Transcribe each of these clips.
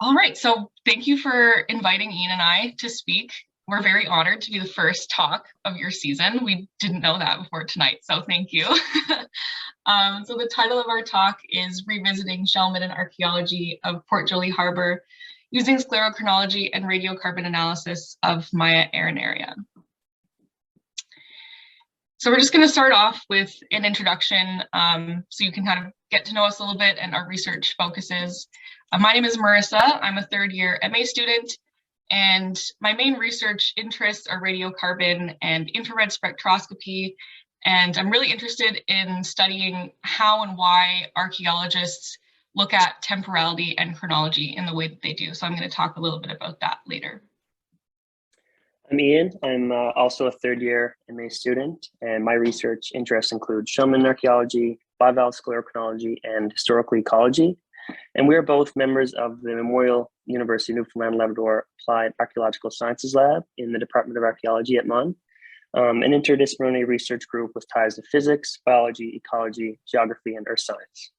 All right, so thank you for inviting Ian and I to speak. We're very honored to be the first talk of your season. We didn't know that before tonight, so thank you. So the title of our talk is Revisiting Shell Midden Archaeology of Port Joli Harbor using Sclerochronology and Radiocarbon Analysis of Maya Arenaria. So we're just going to start off with an introduction so you can kind of get to know us a little bit and our research focuses. My name is Marisa. I'm a third year MA student, and my main research interests are radiocarbon and infrared spectroscopy. And I'm really interested in studying how and why archaeologists look at temporality and chronology in the way that they do. So I'm going to talk a little bit about that later. I'm Ian. I'm also a third year MA student, and my research interests include Shell Midden archaeology, bivalve sclerochronology, and historical ecology. And we are both members of the Memorial University of Newfoundland Labrador Applied Archaeological Sciences Lab in the Department of Archaeology at MUN, an interdisciplinary research group with ties to physics, biology, ecology, geography, and earth science.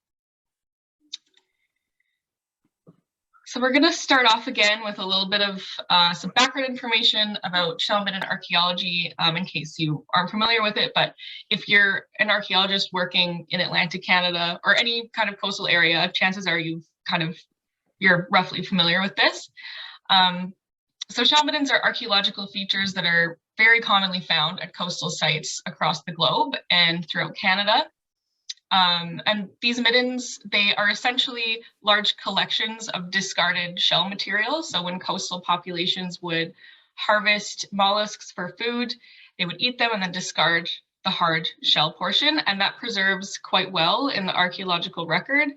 So we're going to start off again with a little bit of some background information about Shell Midden archaeology in case you aren't familiar with it. But if you're an archaeologist working in Atlantic Canada or any kind of coastal area, chances are you're roughly familiar with this. So Shell Middens are archaeological features that are very commonly found at coastal sites across the globe and throughout Canada. And these middens, they are essentially large collections of discarded shell material. So when coastal populations would harvest mollusks for food, they would eat them and then discard the hard shell portion. And that preserves quite well in the archaeological record.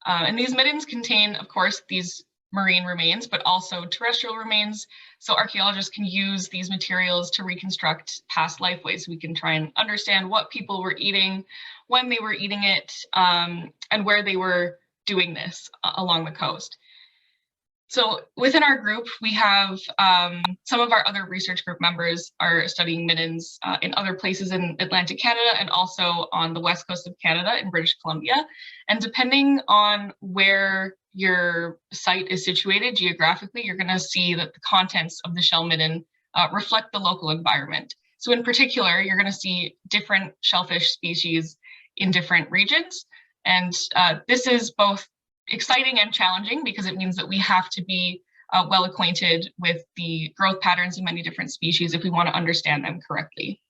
And these middens contain, of course, these marine remains, but also terrestrial remains. So archaeologists can use these materials to reconstruct past lifeways. We can try and understand what people were eating, when they were eating it, and where they were doing this along the coast. So within our group, we have some of our other research group members are studying middens in other places in Atlantic Canada and also on the west coast of Canada in British Columbia. And depending on where your site is situated geographically, you're going to see that the contents of the shell midden reflect the local environment. So in particular, you're going to see different shellfish species in different regions. And this is both exciting and challenging because it means that we have to be well acquainted with the growth patterns of many different species if we want to understand them correctly.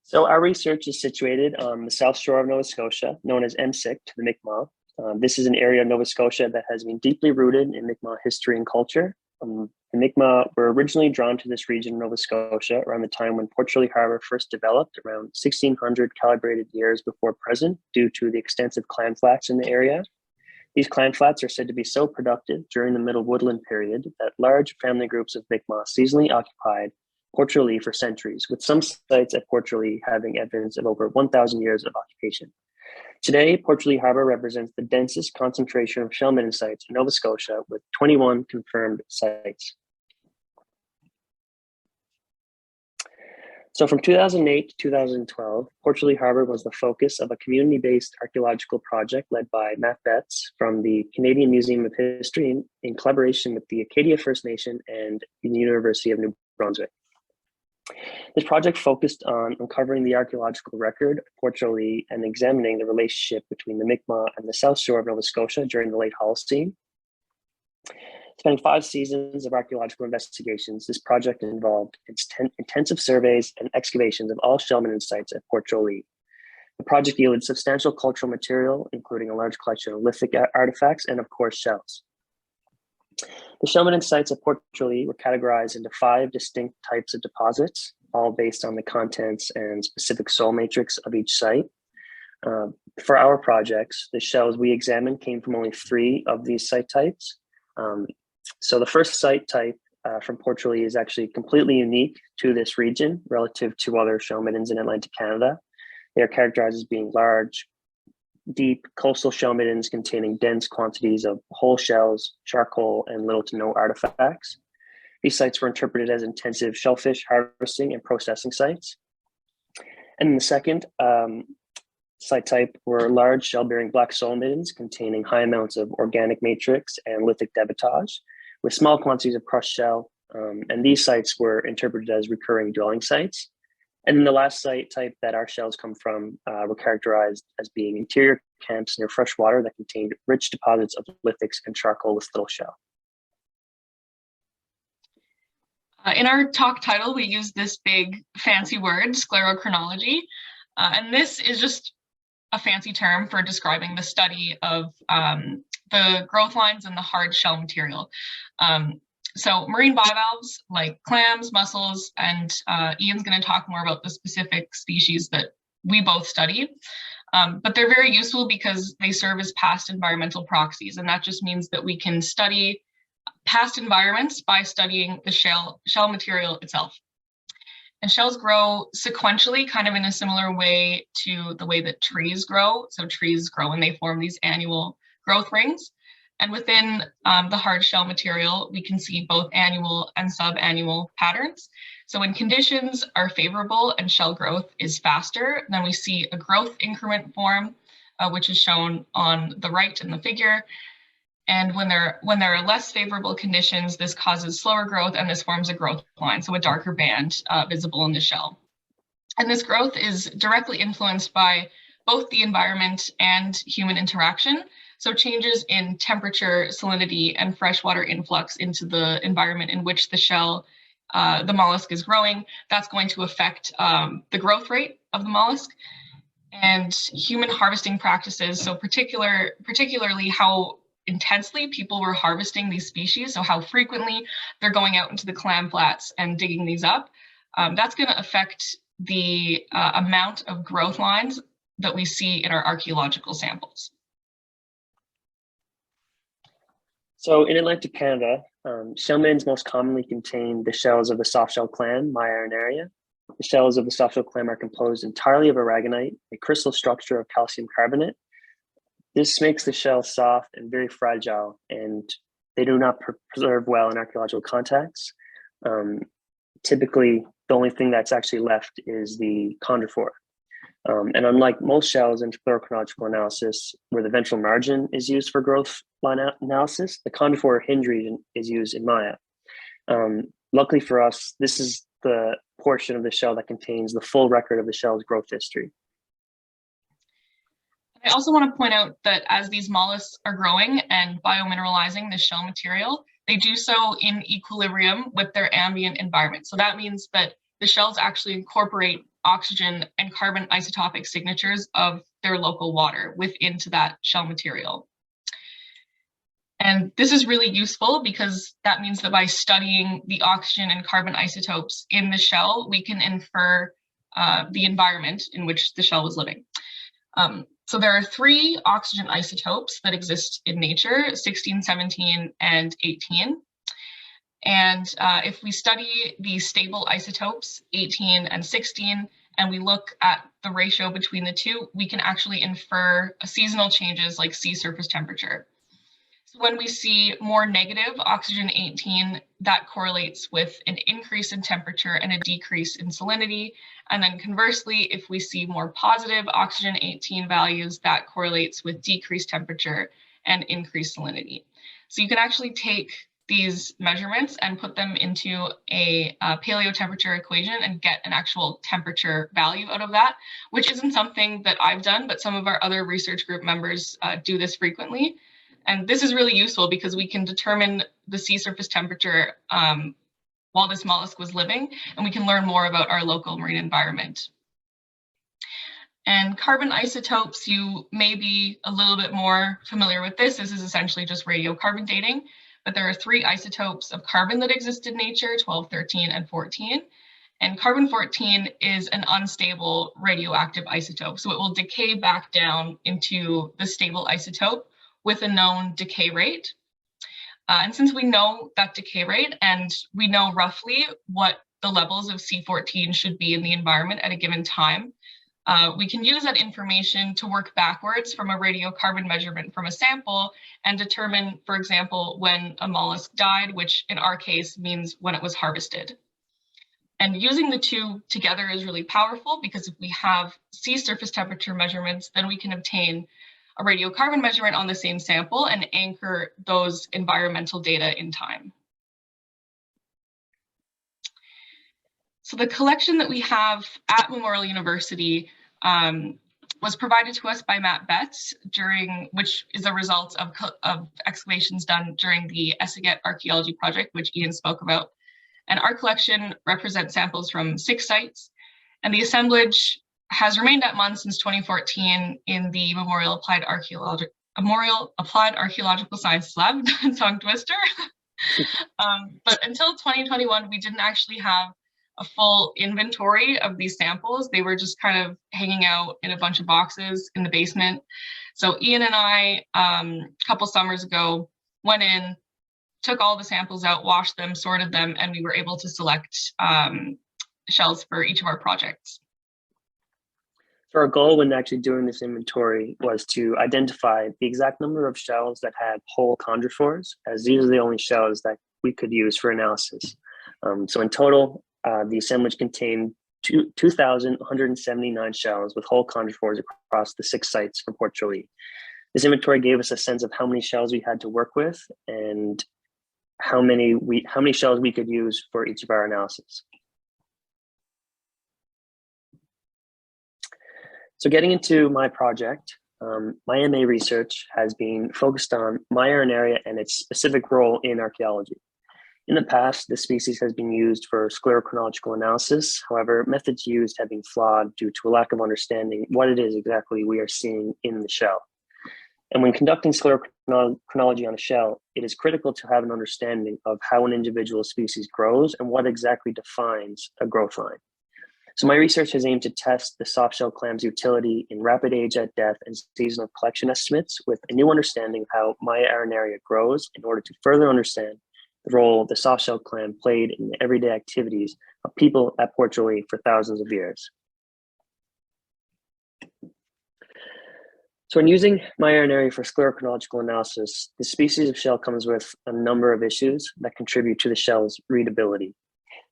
So our research is situated on the south shore of Nova Scotia, known as M6 to the Mi'kmaq. This is an area of Nova Scotia that has been deeply rooted in Mi'kmaq history and culture. The Mi'kmaq were originally drawn to this region of Nova Scotia around the time when Port Joli Harbor first developed, around 1600 calibrated years before present, due to the extensive clam flats in the area. These clam flats are said to be so productive during the Middle Woodland period that large family groups of Mi'kmaq seasonally occupied Port Joli for centuries, with some sites at Port Joli having evidence of over 1,000 years of occupation. Today, Port Joli Harbor represents the densest concentration of shell midden sites in Nova Scotia, with 21 confirmed sites. So from 2008 to 2012, Port Joli Harbor was the focus of a community-based archaeological project led by Matt Betts from the Canadian Museum of History in collaboration with the Acadia First Nation and the University of New Brunswick. This project focused on uncovering the archaeological record of Port Joli and examining the relationship between the Mi'kmaq and the south shore of Nova Scotia during the late Holocene. Spending 5 seasons of archaeological investigations, this project involved intensive surveys and excavations of all shell midden sites at Port Joli. The project yielded substantial cultural material, including a large collection of lithic artifacts and, of course, shells. The shell midden sites at Port Joli were categorized into 5 distinct types of deposits, all based on the contents and specific soil matrix of each site. For our projects, the shells we examined came from only 3 of these site types. So the first site type from Port Joli is actually completely unique to this region relative to other shell middens in Atlantic Canada. They are characterized as being large, deep coastal shell middens containing dense quantities of whole shells, charcoal, and little to no artifacts. These sites were interpreted as intensive shellfish harvesting and processing sites. And the second site type were large shell-bearing black soil middens containing high amounts of organic matrix and lithic debitage, with small quantities of crushed shell. And these sites were interpreted as recurring dwelling sites. And then the last site type that our shells come from were characterized as being interior camps near fresh water that contained rich deposits of lithics and charcoal with little shell. In our talk title, we use this big fancy word, sclerochronology. And this is just a fancy term for describing the study of the growth lines in the hard shell material. So marine bivalves like clams, mussels, and Ian's going to talk more about the specific species that we both study. But they're very useful because they serve as past environmental proxies. And that just means that we can study past environments by studying the shell material itself. And shells grow sequentially, kind of in a similar way to the way that trees grow. So trees grow and they form these annual growth rings. And within the hard shell material, we can see both annual and subannual patterns. So when conditions are favorable and shell growth is faster, then we see a growth increment form, which is shown on the right in the figure. And when there are less favorable conditions, this causes slower growth and this forms a growth line, so a darker band visible in the shell. And this growth is directly influenced by both the environment and human interaction. So changes in temperature, salinity, and freshwater influx into the environment in which the shell, the mollusk is growing, that's going to affect the growth rate of the mollusk. And human harvesting practices, so particularly how intensely people were harvesting these species, so how frequently they're going out into the clam flats and digging these up, that's going to affect the amount of growth lines that we see in our archaeological samples. So in Atlantic Canada, shell middens most commonly contain the shells of the soft-shell clam, Myiarinaria. The shells of the soft-shell clam are composed entirely of aragonite, a crystal structure of calcium carbonate. This makes the shell soft and very fragile, and they do not preserve well in archaeological contexts. Typically, the only thing that's actually left is the chondrophore. And unlike most shells in sclerochronological analysis, where the ventral margin is used for growth line analysis, the chondrophore hinge region is used in Maya. Luckily for us, this is the portion of the shell that contains the full record of the shell's growth history. I also want to point out that as these mollusks are growing and biomineralizing the shell material, they do so in equilibrium with their ambient environment. So that means that the shells actually incorporate oxygen and carbon isotopic signatures of their local water into that shell material. And this is really useful because that means that by studying the oxygen and carbon isotopes in the shell, we can infer the environment in which the shell was living. So there are 3 oxygen isotopes that exist in nature, 16, 17, and 18. And if we study the stable isotopes, 18 and 16, and we look at the ratio between the two, we can actually infer seasonal changes like sea surface temperature. So when we see more negative oxygen 18, that correlates with an increase in temperature and a decrease in salinity. And then conversely, if we see more positive oxygen 18 values, that correlates with decreased temperature and increased salinity. So you can actually take these measurements and put them into a paleo temperature equation and get an actual temperature value out of that, which isn't something that I've done, but some of our other research group members do this frequently. And this is really useful because we can determine the sea surface temperature while this mollusk was living, and we can learn more about our local marine environment. And carbon isotopes, you may be a little bit more familiar with this. This is essentially just radiocarbon dating, but there are 3 isotopes of carbon that exist in nature, 12, 13, and 14. And carbon 14 is an unstable radioactive isotope, so it will decay back down into the stable isotope with a known decay rate. And since we know that decay rate and we know roughly what the levels of C14 should be in the environment at a given time, we can use that information to work backwards from a radiocarbon measurement from a sample and determine, for example, when a mollusk died, which in our case means when it was harvested. And using the two together is really powerful because if we have sea surface temperature measurements, then we can obtain a radiocarbon measurement on the same sample and anchor those environmental data in time. So the collection that we have at Memorial University was provided to us by Matt Betts, which is a result of excavations done during the Dusseault Archaeology project, which Ian spoke about. And our collection represents samples from 6 sites, and the assemblage has remained at MUN since 2014 in the Memorial Applied Archaeological Sciences Lab, tongue twister. But until 2021, we didn't actually have a full inventory of these samples. They were just kind of hanging out in a bunch of boxes in the basement. So Ian and I, a couple summers ago, went in, took all the samples out, washed them, sorted them, and we were able to select shells for each of our projects. So our goal when actually doing this inventory was to identify the exact number of shells that had whole chondrophores, as these are the only shells that we could use for analysis. So in total, the assemblage contained 2,179 shells with whole chondrophores across the 6 sites for Port Joli. This inventory gave us a sense of how many shells we had to work with and how many shells we could use for each of our analysis. So getting into my project, my MA research has been focused on Maya-Arenaria and its specific role in archaeology. In the past, this species has been used for sclerochronological analysis. However, methods used have been flawed due to a lack of understanding what it is exactly we are seeing in the shell. And when conducting sclerochronology on a shell, it is critical to have an understanding of how an individual species grows and what exactly defines a growth line. So my research has aimed to test the softshell clam's utility in rapid age at death and seasonal collection estimates with a new understanding of how Maya-Arenaria grows in order to further understand the role the softshell clam played in the everyday activities of people at Port Joli for thousands of years. So in using Maya-Arenaria for sclerochronological analysis, the species of shell comes with a number of issues that contribute to the shell's readability.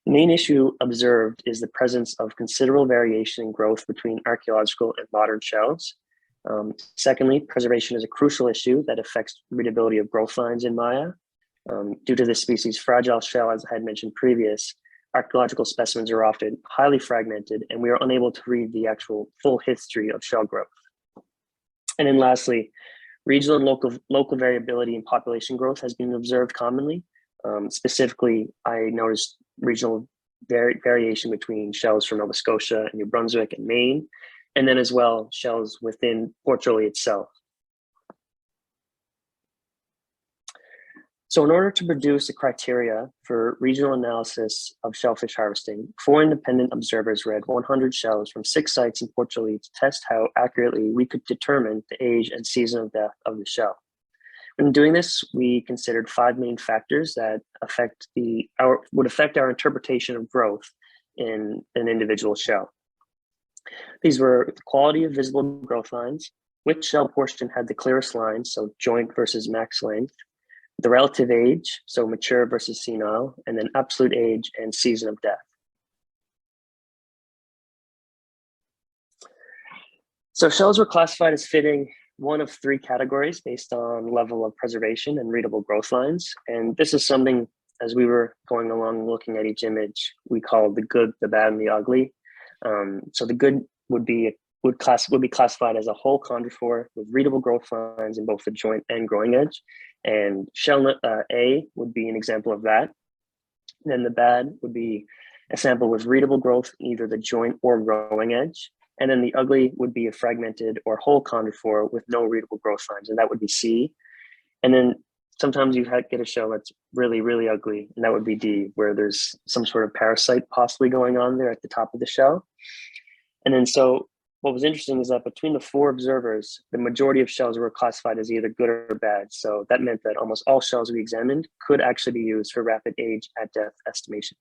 The main issue observed is the presence of considerable variation in growth between archaeological and modern shells. Secondly, preservation is a crucial issue that affects readability of growth lines in Maya. Due to this species' fragile shell, as I had mentioned previous, archaeological specimens are often highly fragmented and we are unable to read the actual full history of shell growth. And then lastly, regional and local variability in population growth has been observed commonly. Specifically, I noticed regional variation between shells from Nova Scotia and New Brunswick and Maine, and then as well shells within Port Joli itself. So in order to produce a criteria for regional analysis of shellfish harvesting, 4 independent observers read 100 shells from 6 sites in Port Joli to test how accurately we could determine the age and season of death of the shell. In doing this, we considered 5 main factors that would affect our interpretation of growth in an individual shell. These were the quality of visible growth lines, which shell portion had the clearest lines, so joint versus max length, the relative age, so mature versus senile, and then absolute age and season of death. So shells were classified as fitting one of 3 categories based on level of preservation and readable growth lines. And this is something, as we were going along looking at each image, we call the good, the bad, and the ugly. So the good would be classified as a whole chondrophore with readable growth lines in both the joint and growing edge. And shell A would be an example of that. And then the bad would be a sample with readable growth, either the joint or growing edge. And then the ugly would be a fragmented or whole chondrophore with no readable growth lines, and that would be C. And then sometimes you get a shell that's really, really ugly, and that would be D, where there's some sort of parasite possibly going on there at the top of the shell. And then so what was interesting is that between the 4 observers, the majority of shells were classified as either good or bad. So that meant that almost all shells we examined could actually be used for rapid age at death estimation.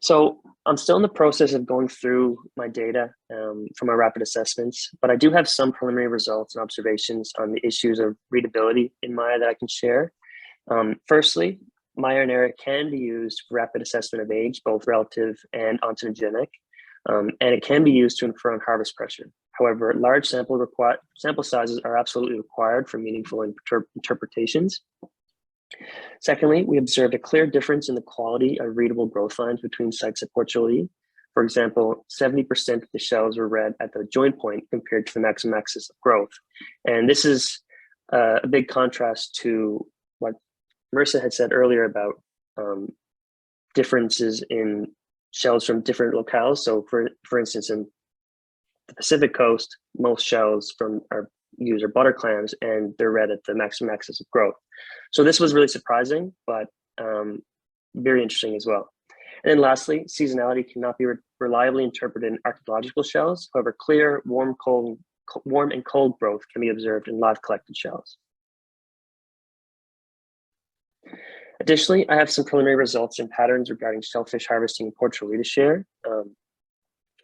So I'm still in the process of going through my data from my rapid assessments, but I do have some preliminary results and observations on the issues of readability in Maya that I can share. Firstly, my iron area can be used for rapid assessment of age, both relative and ontogenic, and it can be used to infer on harvest pressure. However, large sample sizes are absolutely required for meaningful interpretations. Secondly, we observed a clear difference in the quality of readable growth lines between sites at Port Joli. For example, 70% of the shells were read at the join point compared to the maximum axis of growth. And this is a big contrast to what Marisa had said earlier about differences in shells from different locales. So for instance, in the Pacific coast, most shells from our use are butter clams, and they're read at the maximum axis of growth. So this was really surprising, but very interesting as well. And then lastly, seasonality cannot be reliably interpreted in archaeological shells. However, clear, warm and cold growth can be observed in live collected shells. Additionally, I have some preliminary results and patterns regarding shellfish harvesting in Port Joli to share.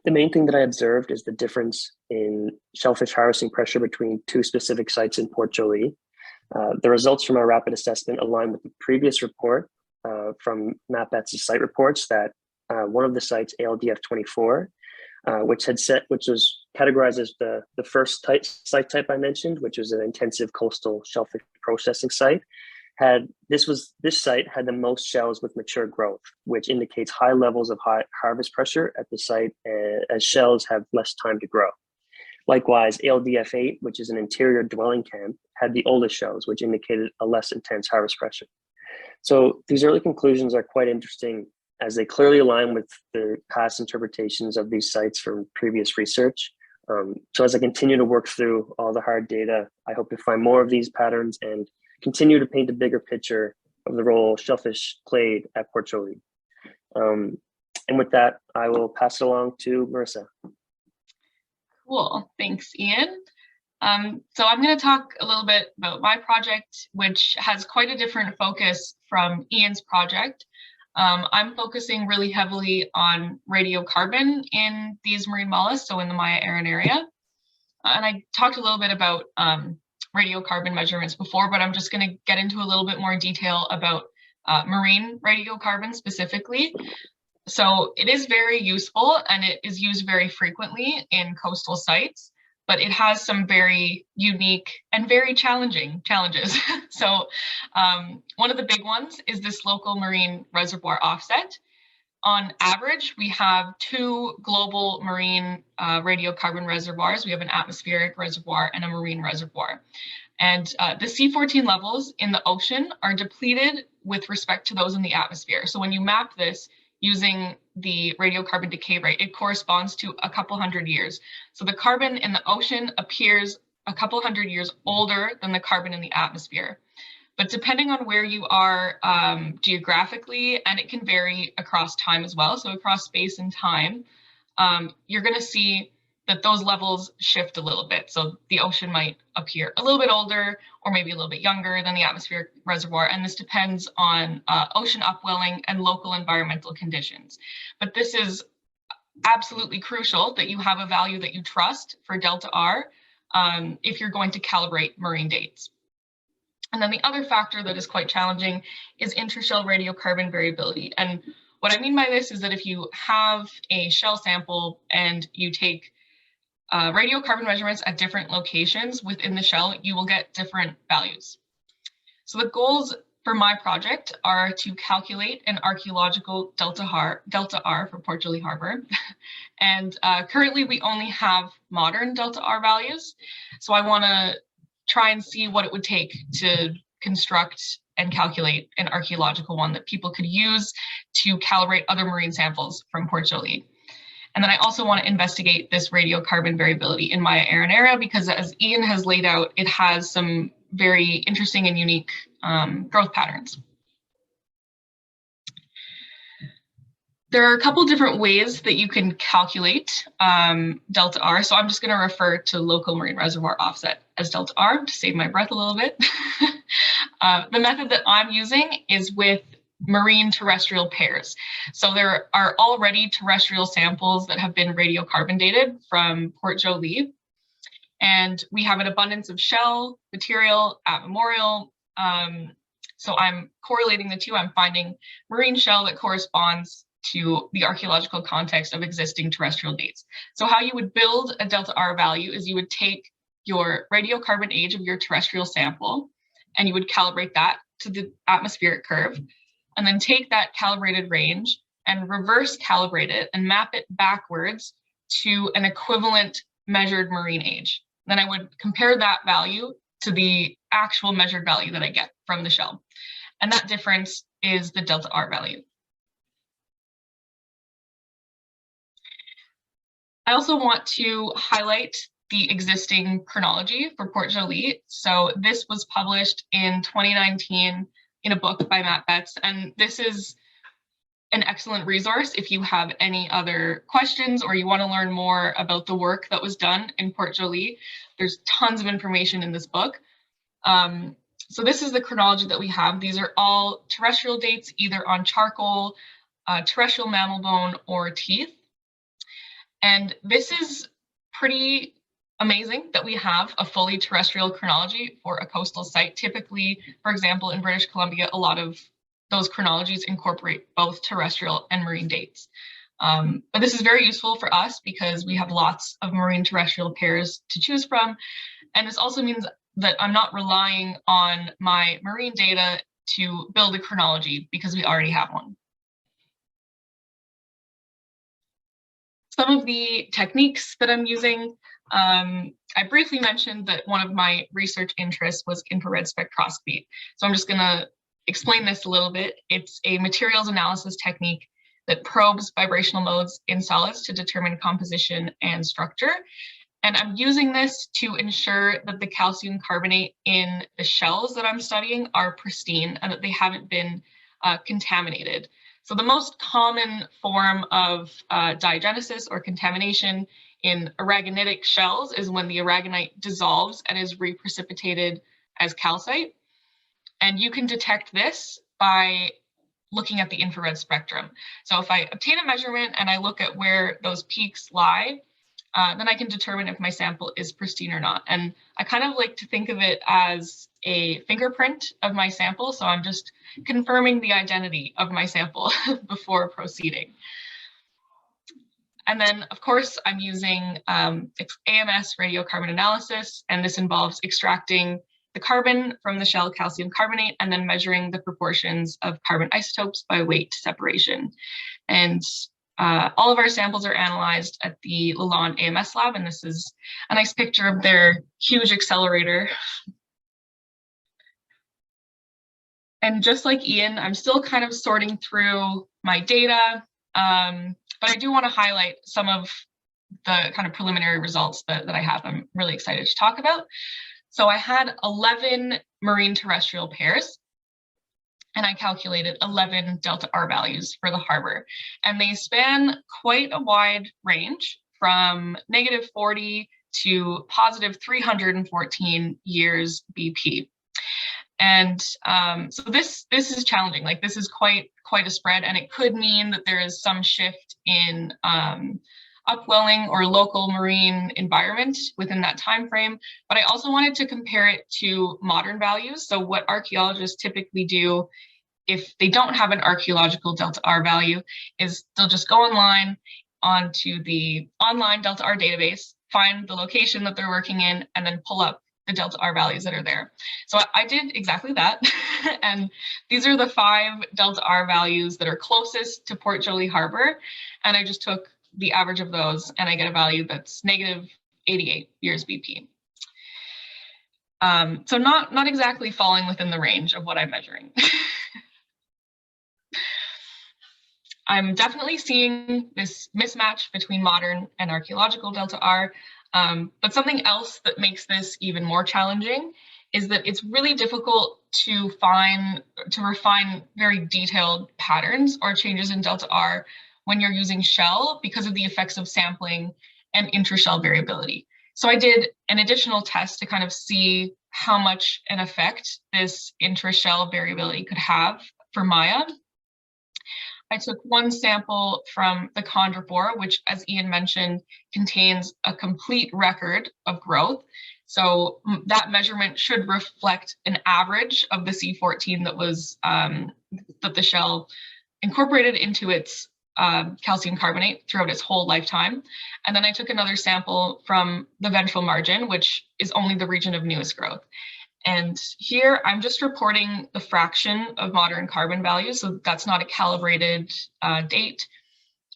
The main thing that I observed is the difference in shellfish harvesting pressure between two specific sites in Port Joli. The results from our rapid assessment align with the previous report from Matt Betts' site reports that one of the sites, ALDF 24, which was categorized as the first site type I mentioned, which was an intensive coastal shellfish processing site, this site had the most shells with mature growth, which indicates high levels of high harvest pressure at the site as shells have less time to grow. Likewise, ALDF 8, which is an interior dwelling camp, had the oldest shells, which indicated a less intense harvest pressure. So these early conclusions are quite interesting as they clearly align with the past interpretations of these sites from previous research. So as I continue to work through all the hard data, I hope to find more of these patterns and continue to paint a bigger picture of the role shellfish played at Port Joli. And with that, I will pass it along to Marisa. Cool, thanks, Ian. So I'm going to talk a little bit about my project, which has quite a different focus from Ian's project. I'm focusing really heavily on radiocarbon in these marine mollusks, so in the Maya-Aran area. And I talked a little bit about radiocarbon measurements before, but I'm just going to get into a little bit more detail about marine radiocarbon specifically. So it is very useful and it is used very frequently in coastal sites, but it has some very unique and very challenging challenges. So one of the big ones is this local marine reservoir offset. On average, we have two global marine radiocarbon reservoirs. We have an atmospheric reservoir and a marine reservoir. And the C14 levels in the ocean are depleted with respect to those in the atmosphere. So when you map this using the radiocarbon decay rate, it corresponds to a couple hundred years. So the carbon in the ocean appears a couple hundred years older than the carbon in the atmosphere. But depending on where you are geographically, and it can vary across time as well, so across space and time, you're going to see that those levels shift a little bit. So the ocean might appear a little bit older or maybe a little bit younger than the atmospheric reservoir, and this depends on ocean upwelling and local environmental conditions. But this is absolutely crucial that you have a value that you trust for delta R if you're going to calibrate marine dates. And then the other factor that is quite challenging is intershell radiocarbon variability. And what I mean by this is that if you have a shell sample and you take radiocarbon measurements at different locations within the shell, you will get different values. So the goals for my project are to calculate an archaeological delta R for Port Joli Harbor. And currently we only have modern delta R values. So I want to try and see what it would take to construct and calculate an archaeological one that people could use to calibrate other marine samples from Port Joli. And then I also want to investigate this radiocarbon variability in Maya-Aran area because, as Ian has laid out, it has some very interesting and unique growth patterns. There are a couple different ways that you can calculate delta R. So I'm just going to refer to local marine reservoir offset as delta R to save my breath a little bit. The method that I'm using is with marine terrestrial pairs. So there are already terrestrial samples that have been radiocarbon dated from Port Joli. And we have an abundance of shell material at Memorial. So I'm correlating the two. I'm finding marine shell that corresponds to the archaeological context of existing terrestrial dates. So how you would build a delta R value is you would take your radiocarbon age of your terrestrial sample, and you would calibrate that to the atmospheric curve, and then take that calibrated range and reverse calibrate it and map it backwards to an equivalent measured marine age. Then I would compare that value to the actual measured value that I get from the shell. And that difference is the delta R value. I also want to highlight the existing chronology for Port Joli. So this was published in 2019 in a book by Matt Betts, and this is an excellent resource if you have any other questions or you want to learn more about the work that was done in Port Joli. There's tons of information in this book. So this is the chronology that we have. These are all terrestrial dates, either on charcoal, terrestrial mammal bone, or teeth. And this is pretty amazing that we have a fully terrestrial chronology for a coastal site. Typically, for example, in British Columbia, a lot of those chronologies incorporate both terrestrial and marine dates. But this is very useful for us because we have lots of marine terrestrial pairs to choose from. And this also means that I'm not relying on my marine data to build a chronology because we already have one. Some of the techniques that I'm using, I briefly mentioned that one of my research interests was infrared spectroscopy. So I'm just going to explain this a little bit. It's a materials analysis technique that probes vibrational modes in solids to determine composition and structure. And I'm using this to ensure that the calcium carbonate in the shells that I'm studying are pristine and that they haven't been contaminated. So the most common form of diagenesis or contamination in aragonitic shells is when the aragonite dissolves and is reprecipitated as calcite. And you can detect this by looking at the infrared spectrum. So if I obtain a measurement and I look at where those peaks lie, then I can determine if my sample is pristine or not. And I kind of like to think of it as a fingerprint of my sample. So I'm just confirming the identity of my sample before proceeding. And then, of course, I'm using AMS radiocarbon analysis, and this involves extracting the carbon from the shell calcium carbonate and then measuring the proportions of carbon isotopes by weight separation. And all of our samples are analyzed at the Lalonde AMS lab, and this is a nice picture of their huge accelerator. And just like Ian, I'm still kind of sorting through my data, but I do want to highlight some of the kind of preliminary results that I have. I'm really excited to talk about. So I had 11 marine terrestrial pairs, and I calculated 11 delta R values for the harbor. And they span quite a wide range from -40 to positive 314 years BP. And so this is challenging. Like, this is quite a spread, and it could mean that there is some shift in upwelling or local marine environment within that time frame. But I also wanted to compare it to modern values. So what archaeologists typically do if they don't have an archaeological delta R value is they'll just go online onto the online delta R database, find the location that they're working in, and then pull up the delta R values that are there. So I did exactly that. And these are the 5 delta R values that are closest to Port Joli Harbor. And I just took the average of those, and I get a value that's -88 years BP. So not exactly falling within the range of what I'm measuring. I'm definitely seeing this mismatch between modern and archaeological delta R, but something else that makes this even more challenging is that it's really difficult to refine very detailed patterns or changes in delta R when you're using shell because of the effects of sampling and intra-shell variability. So I did an additional test to kind of see how much an effect this intra-shell variability could have for Maya. I took one sample from the chondrophore, which, as Ian mentioned, contains a complete record of growth. So that measurement should reflect an average of the C14 that was that the shell incorporated into its calcium carbonate throughout its whole lifetime. And then I took another sample from the ventral margin, which is only the region of newest growth. And here I'm just reporting the fraction of modern carbon values. So that's not a calibrated date.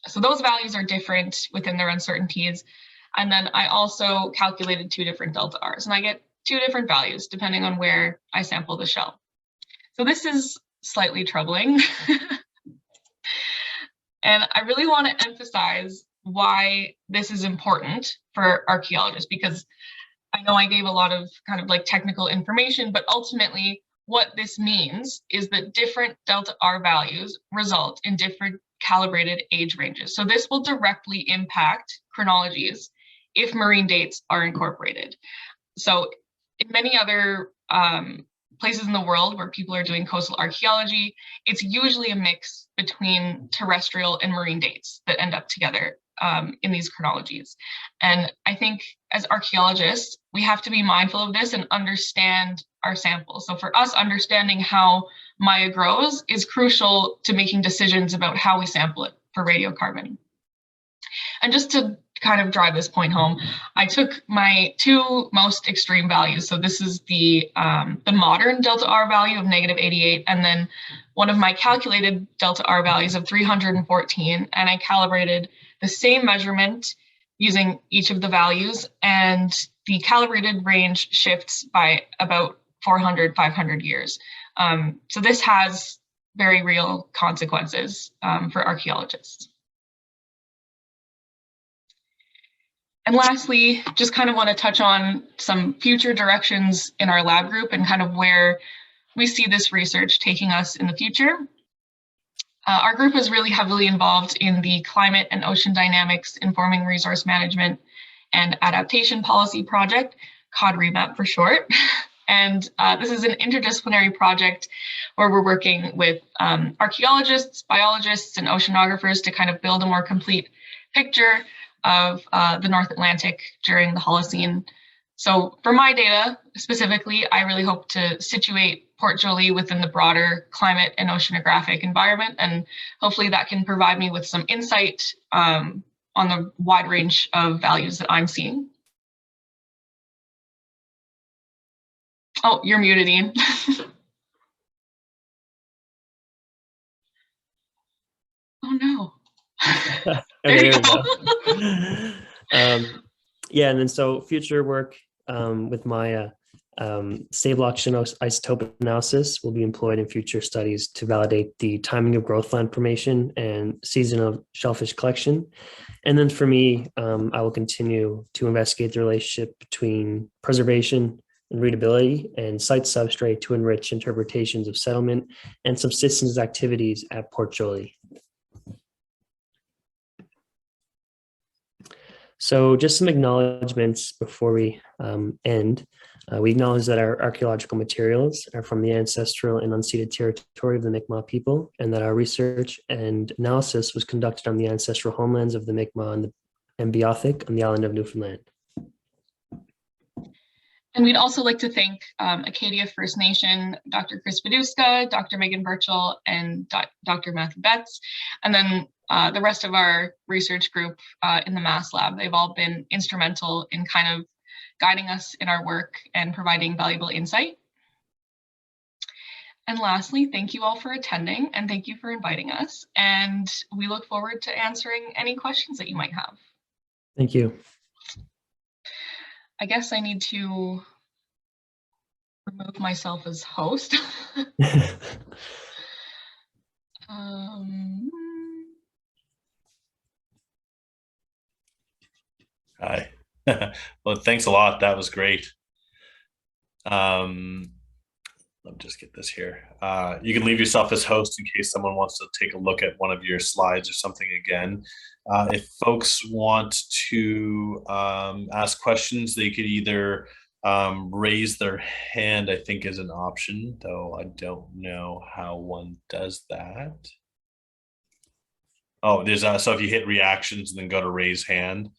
So those values are different within their uncertainties. And then I also calculated 2 different delta R's, and I get 2 different values depending on where I sample the shell. So this is slightly troubling. And I really want to emphasize why this is important for archaeologists, because I know I gave a lot of kind of like technical information, but ultimately what this means is that different delta R values result in different calibrated age ranges. So this will directly impact chronologies if marine dates are incorporated. So in many other places in the world where people are doing coastal archaeology, it's usually a mix between terrestrial and marine dates that end up together in these chronologies. And I think as archaeologists, we have to be mindful of this and understand our samples. So for us, understanding how Maya grows is crucial to making decisions about how we sample it for radiocarbon. And just to kind of drive this point home, I took my 2 most extreme values. So this is the modern delta R value of -88, and then one of my calculated delta R values of 314, and I calibrated the same measurement using each of the values, and the calibrated range shifts by about 400, 500 years. So this has very real consequences for archaeologists. And lastly, just kind of want to touch on some future directions in our lab group and kind of where we see this research taking us in the future. Our group is really heavily involved in the climate and ocean dynamics informing resource management and adaptation policy project, COD-REMAP for short. And this is an interdisciplinary project where we're working with archaeologists, biologists, and oceanographers to kind of build a more complete picture of the North Atlantic during the Holocene. So for my data specifically, I really hope to situate Port Joli within the broader climate and oceanographic environment, and hopefully that can provide me with some insight on the wide range of values that I'm seeing. Oh, you're muted, Ian. Oh no. There you go. Yeah, and then so future work with Maya, stable oxygen isotope analysis will be employed in future studies to validate the timing of growth line formation and season of shellfish collection. And then for me, I will continue to investigate the relationship between preservation and readability and site substrate to enrich interpretations of settlement and subsistence activities at Port Joli. So just some acknowledgements before we end. We acknowledge that our archaeological materials are from the ancestral and unceded territory of the Mi'kmaq people, and that our research and analysis was conducted on the ancestral homelands of the Mi'kmaq and Beothuk on the island of Newfoundland. And we'd also like to thank Acadia First Nation, Dr. Chris Baduska, Dr. Megan Birchall, and Dr. Matthew Betts, and then the rest of our research group in the Mass Lab. They've all been instrumental in kind of guiding us in our work and providing valuable insight. And lastly, thank you all for attending, and thank you for inviting us. And we look forward to answering any questions that you might have. Thank you. I guess I need to remove myself as host. Hi. Well, thanks a lot. That was great. Let me just get this here. You can leave yourself as host in case someone wants to take a look at one of your slides or something again. If folks want to ask questions, they could either raise their hand, I think is an option, though I don't know how one does that. Oh, there's so if you hit reactions and then go to raise hand,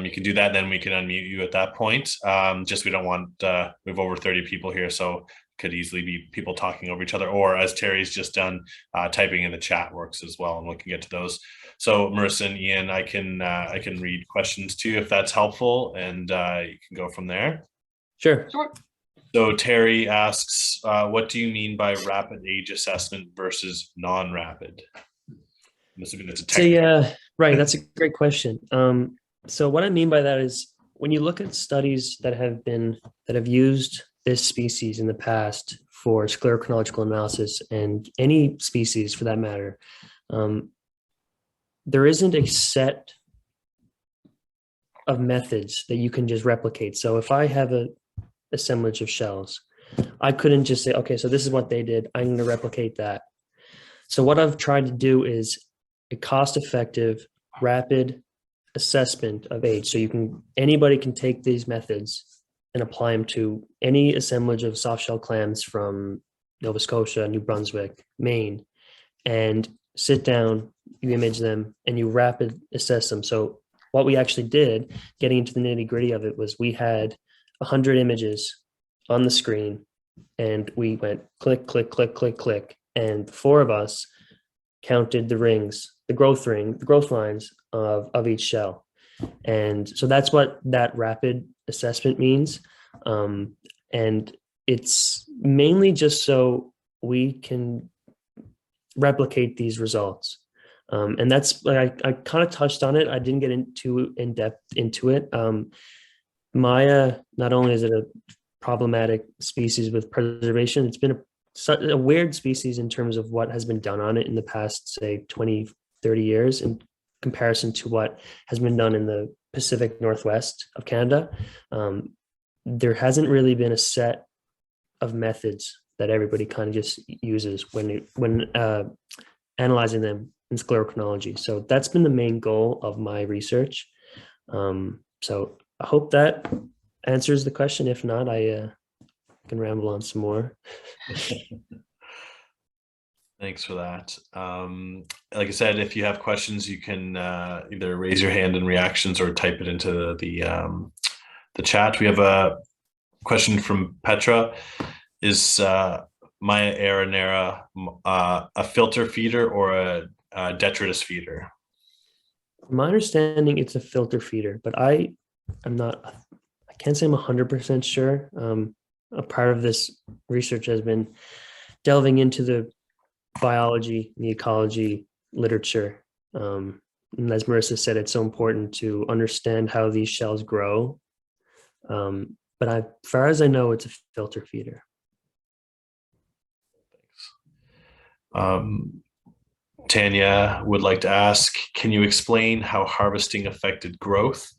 You can do that, then we can unmute you at that point. Just we don't want, we have over 30 people here, so could easily be people talking over each other, or as Terry's just done, typing in the chat works as well, and we can get to those. So Marisa and Ian, I can read questions to you if that's helpful, and you can go from there. Sure. So Terry asks, what do you mean by rapid age assessment versus non-rapid? I'm assuming it's a technical. Right, that's a great question. So what I mean by that is when you look at studies that have used this species in the past for sclerochronological analysis, and any species for that matter, there isn't a set of methods that you can just replicate. So if I have a assemblage of shells, I couldn't just say, okay, so this is what they did, I'm going to replicate that. So what I've tried to do is a cost-effective, rapid assessment of age. So anybody can take these methods and apply them to any assemblage of soft shell clams from Nova Scotia, New Brunswick, Maine, and sit down, you image them, and you rapid assess them. So what we actually did, getting into the nitty gritty of it, was we had 100 images on the screen, and we went click, click, click, click, click, and 4 of us counted the rings, the growth lines of each shell. And so that's what that rapid assessment means. And it's mainly just so we can replicate these results. And that's like, I kind of touched on it. I didn't get in depth into it. Maya, not only is it a problematic species with preservation, it's been a weird species in terms of what has been done on it in the past, say, 20, 30 years in comparison to what has been done in the Pacific Northwest of Canada. There hasn't really been a set of methods that everybody kind of just uses when analyzing them in sclerochronology. So that's been the main goal of my research. So I hope that answers the question. If not, I can ramble on some more. Thanks for that. Like I said, if you have questions, you can either raise your hand in reactions or type it into the chat. We have a question from Petra. Is Maya aeronera a filter feeder or a detritus feeder? From my understanding, it's a filter feeder, but I can't say I'm 100% sure. A part of this research has been delving into the biology and the ecology literature. And as Marisa said, it's so important to understand how these shells grow. But as far as I know, it's a filter feeder. Tanya would like to ask, can you explain how harvesting affected growth?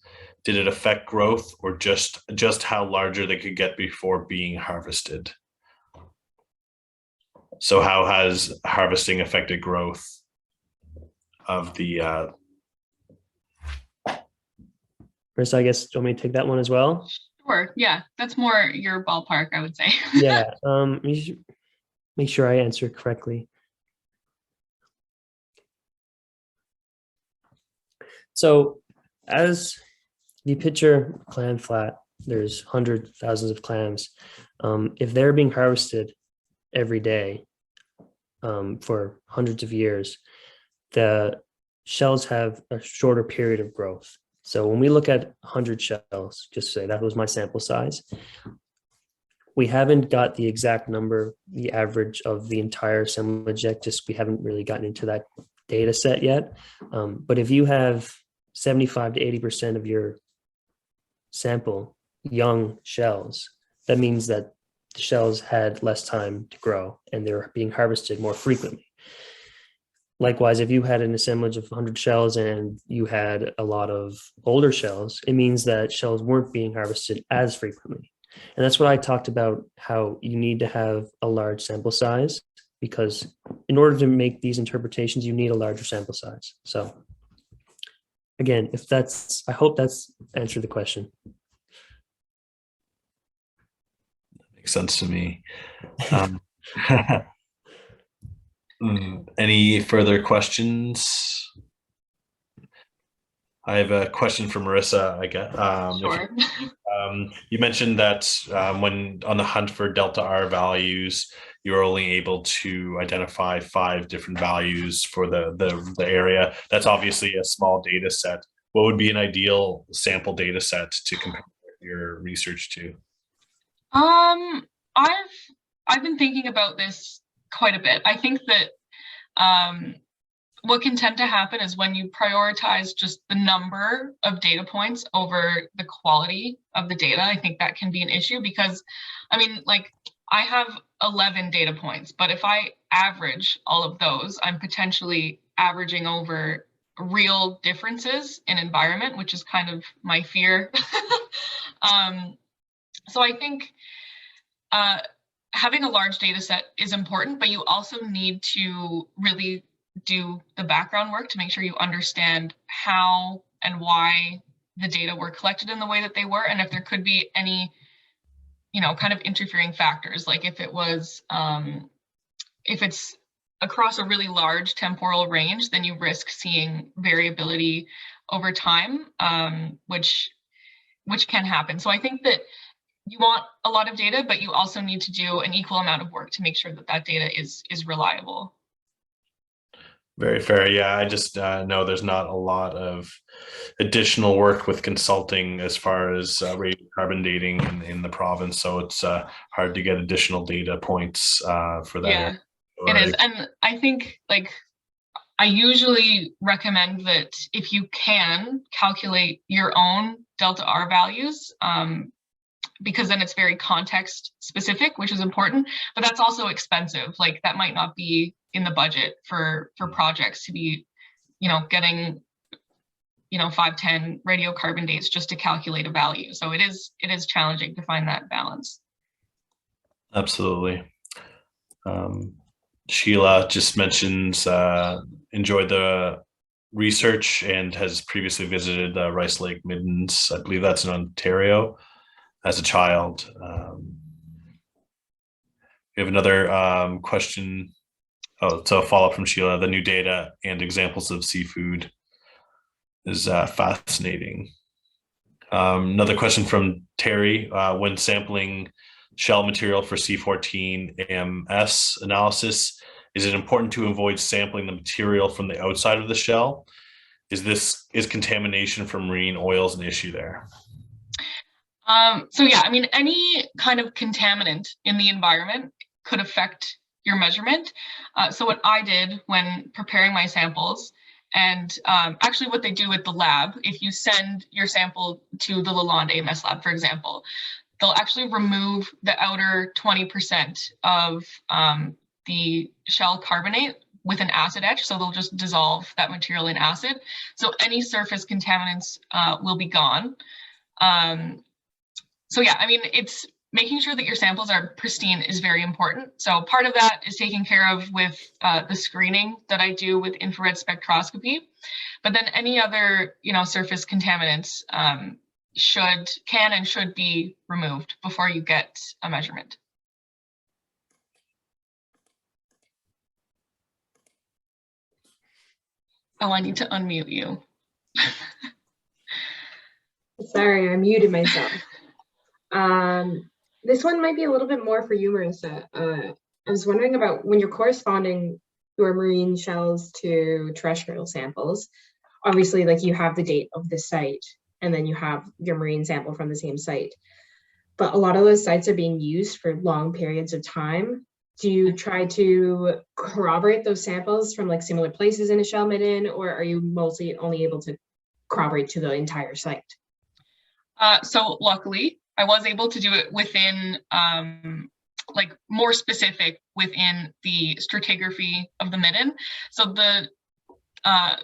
Did it affect growth, or just how larger they could get before being harvested? So how has harvesting affected growth of the Marisa, I guess, do you want me to take that one as well? Sure. Yeah, that's more your ballpark, I would say. Yeah. Make sure I answer correctly. So as you picture a clam flat, there's hundreds, thousands of clams. If they're being harvested every day for hundreds of years, the shells have a shorter period of growth. So when we look at 100 shells, just say that was my sample size, we haven't got the exact number, the average of the entire assemblage yet, just we haven't really gotten into that data set yet. But if you have 75 to 80% of your sample young shells, that means that the shells had less time to grow and they're being harvested more frequently. Likewise, if you had an assemblage of 100 shells and you had a lot of older shells, it means that shells weren't being harvested as frequently. And that's what I talked about, how you need to have a large sample size, because in order to make these interpretations, you need a larger sample size. So again, I hope that's answered the question. Makes sense to me. Any further questions? I have a question for Marisa, I guess. Sure. You mentioned that when on the hunt for delta R values, you're only able to identify 5 different values for the area. That's obviously a small data set. What would be an ideal sample data set to compare your research to? I've been thinking about this quite a bit. I think that what can tend to happen is when you prioritize just the number of data points over the quality of the data, I think that can be an issue because, I mean, like I have 11 data points, but if I average all of those, I'm potentially averaging over real differences in environment, which is kind of my fear. So I think having a large data set is important, but you also need to really do the background work to make sure you understand how and why the data were collected in the way that they were, and if there could be any, kind of interfering factors, like if it was, if it's across a really large temporal range, then you risk seeing variability over time, which can happen. So I think that you want a lot of data, but you also need to do an equal amount of work to make sure that that data is reliable. Very fair. Yeah, I just know there's not a lot of additional work with consulting as far as radiocarbon dating in the province, so it's hard to get additional data points for that. Yeah, it is. And I think I usually recommend that if you can calculate your own delta R values, because then it's very context specific, which is important, but that's also expensive. Like that might not be in the budget for projects to be, getting, 5-10 radiocarbon dates just to calculate a value. So it is challenging to find that balance. Absolutely. Sheila just mentions enjoyed the research and has previously visited Rice Lake Middens. I believe that's in Ontario as a child. We have another question. Oh, so a follow-up from Sheila. The new data and examples of seafood is fascinating. Another question from Terry. When sampling shell material for C14 AMS analysis, is it important to avoid sampling the material from the outside of the shell? Is contamination from marine oils an issue there? So yeah, I mean, any kind of contaminant in the environment could affect your measurement. So what I did when preparing my samples, and actually what they do at the lab, if you send your sample to the Lalonde AMS lab, for example, they'll actually remove the outer 20% of the shell carbonate with an acid etch. So they'll just dissolve that material in acid. So any surface contaminants will be gone. So yeah, I mean, it's making sure that your samples are pristine is very important. So part of that is taken care of with the screening that I do with infrared spectroscopy. But then any other, surface contaminants can and should be removed before you get a measurement. Oh, I need to unmute you. Sorry, I muted myself. This one might be a little bit more for you, Marisa. I was wondering about when you're corresponding your marine shells to terrestrial samples, obviously you have the date of the site and then you have your marine sample from the same site. But a lot of those sites are being used for long periods of time. Do you try to corroborate those samples from similar places in a shell midden, or are you mostly only able to corroborate to the entire site? So luckily, I was able to do it within, more specific within the stratigraphy of the Midden. So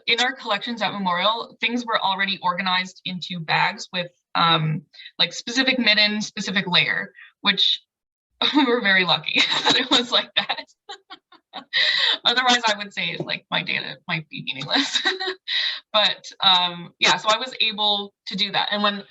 in our collections at Memorial, things were already organized into bags with specific Midden, specific layer, which we were very lucky that it was like that. Otherwise, I would say my data might be meaningless. But yeah, so I was able to do that. And when,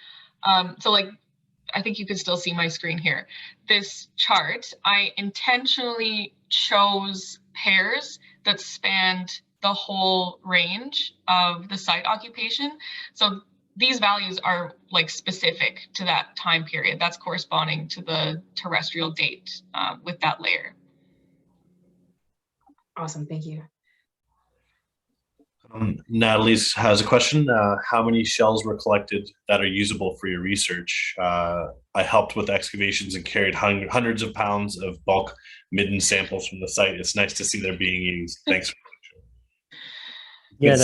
I think you can still see my screen here. This chart, I intentionally chose pairs that spanned the whole range of the site occupation. So these values are like specific to that time period. That's corresponding to the terrestrial date with that layer. Awesome, thank you. Natalie has a question. How many shells were collected that are usable for your research? I helped with excavations and carried hundreds of pounds of bulk Midden samples from the site. It's nice to see they're being used. Thanks. Yeah,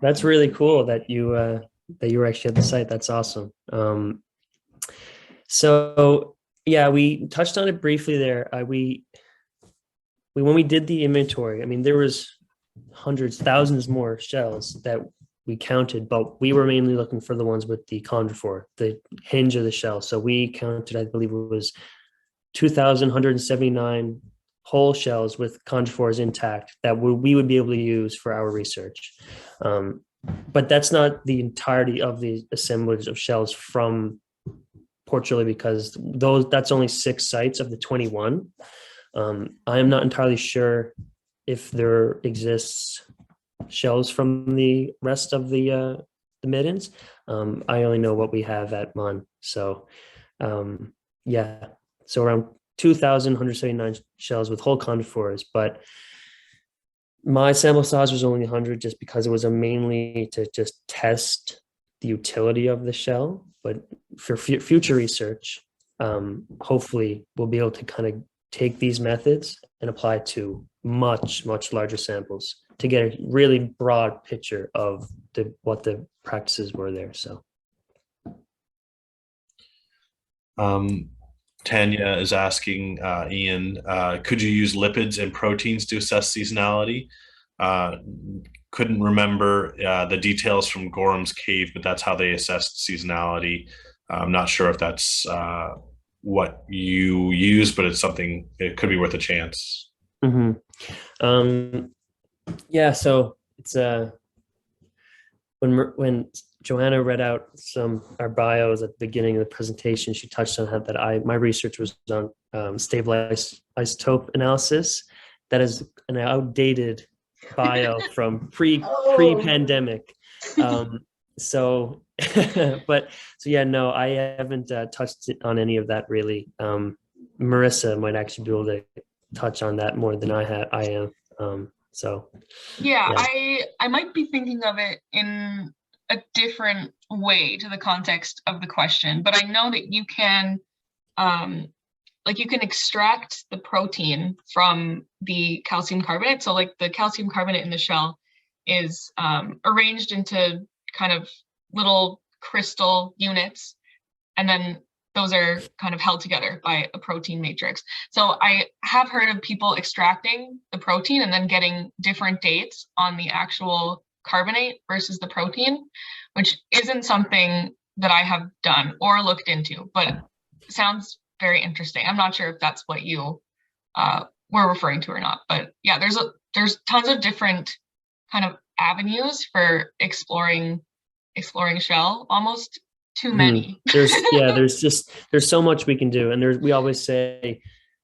that's really cool that you were actually at the site. That's awesome. So yeah, we touched on it briefly there. We when we did the inventory, I mean, there was hundreds, thousands more shells that we counted, but we were mainly looking for the ones with the chondrophore, the hinge of the shell. So we counted, I believe it was 2,179 whole shells with chondrophores intact that we would be able to use for our research. But that's not the entirety of the assemblage of shells from Port Joli, because that's only 6 sites of the 21. I am not entirely sure if there exists shells from the rest of the Middens. I only know what we have at Mon. So yeah, so around 2,179 shells with whole chondrophores, but my sample size was only 100 just because it was mainly to just test the utility of the shell. But for future research, hopefully we'll be able to kind of take these methods and apply to much larger samples to get a really broad picture of what the practices were there. So Tanya is asking Ian, could you use lipids and proteins to assess seasonality? Couldn't remember the details from Gorham's cave, but that's how they assessed seasonality. I'm not sure if that's what you use, but it's something, it could be worth a chance. Mm-hmm. Yeah, so it's when Joanna read out our bios at the beginning of the presentation, she touched on how that my research was on stable isotope analysis. That is an outdated bio from pre-pandemic. So yeah, no, I haven't touched on any of that really. Marisa might actually be able to touch on that more than I am. So yeah, I might be thinking of it in a different way to the context of the question, but I know that you can you can extract the protein from the calcium carbonate. So like the calcium carbonate in the shell is arranged into kind of little crystal units, and then those are kind of held together by a protein matrix. So I have heard of people extracting the protein and then getting different dates on the actual carbonate versus the protein, which isn't something that I have done or looked into, but sounds very interesting. I'm not sure if that's what you were referring to or not, but yeah, there's tons of different kind of avenues for exploring shell, almost too many. There's so much we can do, and we always say,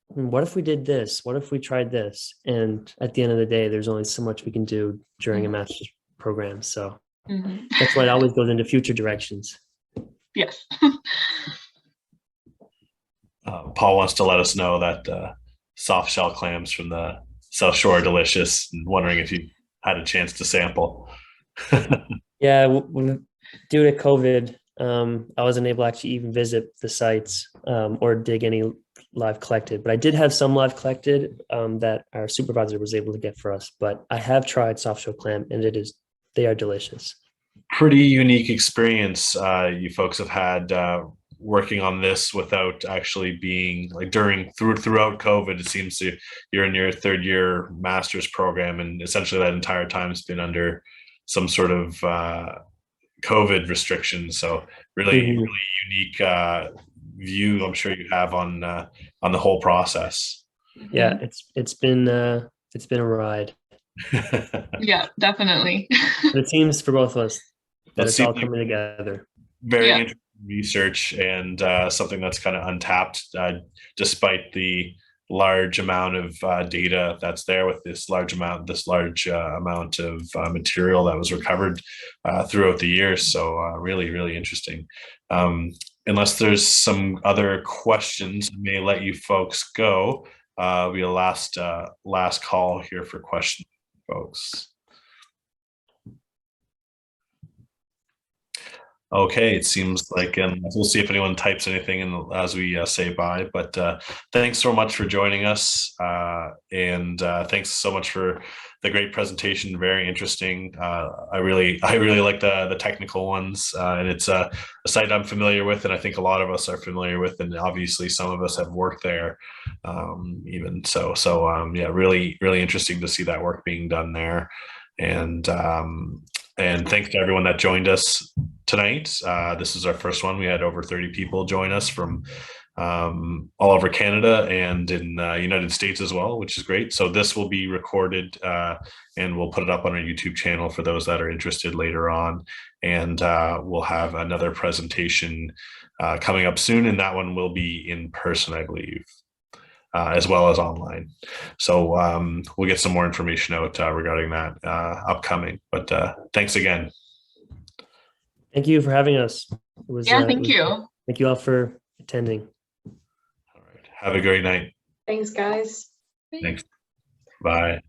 what if we did this? What if we tried this? And at the end of the day, there's only so much we can do during a master's program. So that's why it always goes into future directions. Yes. Paul wants to let us know that soft shell clams from the South Shore are delicious, and wondering if you had a chance to sample. Yeah, due to COVID, I wasn't able to actually even visit the sites or dig any live collected, but I did have some live collected that our supervisor was able to get for us. But I have tried soft shell clam, and they are delicious. Pretty unique experience you folks have had working on this without actually being like throughout COVID. It seems you're in your 3rd year master's program, and essentially that entire time has been under some sort of COVID restrictions. So really unique view I'm sure you have on the whole process. Yeah, it's been a ride. Yeah, definitely. But it seems for both of us that it's all coming together. Very interesting research, and something that's kind of untapped despite the large amount of data that's there with this large amount of material that was recovered throughout the years. So really, really interesting. Unless there's some other questions, I may let you folks go. It'll be a last call here for questions, folks. Okay, it seems like, and we'll see if anyone types anything in as we say bye. But thanks so much for joining us, and thanks so much for the great presentation. Very interesting. I really like the technical ones, and it's a site I'm familiar with, and I think a lot of us are familiar with, and obviously some of us have worked there, even so. Yeah, really interesting to see that work being done there, and thanks to everyone that joined us tonight. This is our first one. We had over 30 people join us from all over Canada and in the United States as well, which is great. So this will be recorded and we'll put it up on our YouTube channel for those that are interested later on. And we'll have another presentation coming up soon, and that one will be in person, I believe. As well as online. So we'll get some more information out regarding that upcoming. But thanks again. Thank you for having us. Thank you. Thank you all for attending. All right. Have a great night. Thanks, guys. Thanks. Bye.